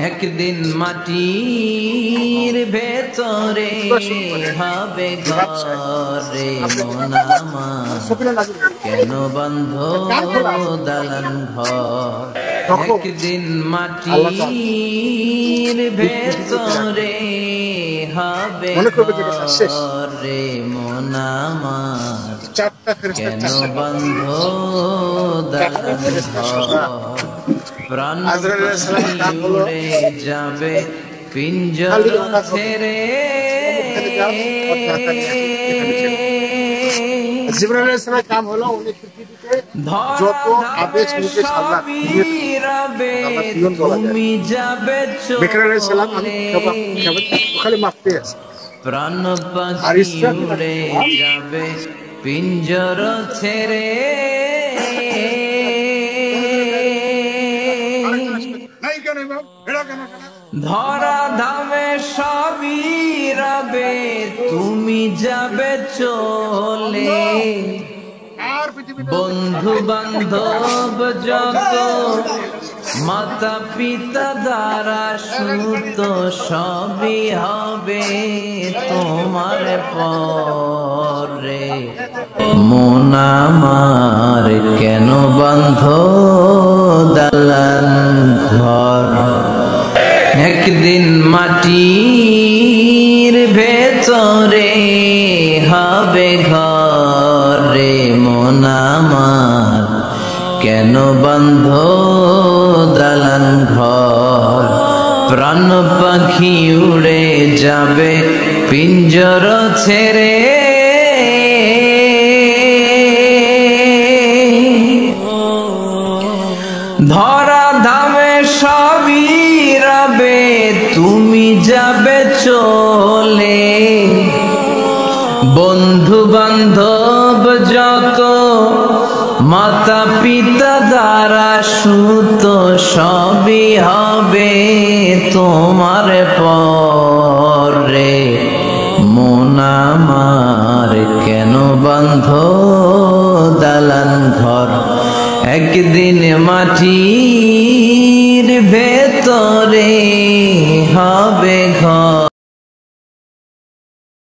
একদিন মাটির ভেতরে হবে ঘরে মন আমার, কেন বন্ধ দালান ঘর। একদিন মাটির ভেতরে হবে ঘরে মন আমার, কেন বন্ধ দালান ঘর। প্রাণ উড়ে যাবে পিঞ্জর ছেড়ে, জিবরাইল আলাইহিস সালাম কাম হলো উনি পৃথিবীতে যত আদেশ নিতে তুমি যাবে বিকরাইল আলাইহিস সালাম আমি ওখানে মাপতে আছে। প্রাণ পাখি উড়ে যাবে পিঞ্জর ছেড়ে, ধরা ধামে সবই রবে তুমি যাবে চলে। বন্ধু বান্ধব যত মাতা পিতা দ্বারা সুত সবই হবে তোমার পরে। মন আমার কেন বন্ধ দালান ঘর। একদিন মাটির ভেতরে হবে ঘরে মন আমার, কেন বন্ধ দালান ঘর। প্রাণ পাখি উড়ে যাবে পিঞ্জর ছেড়ে, ধরা ধামে সবই রবে তুমি যাবে চলে। বন্ধু বান্ধব যত মাতা পিতা দ্বারা সুত সবই হবে তোমার পরে। মন আমার কেন বন্ধ দালান ঘর। একদিন মাটির ভেতরে হবে ঘর।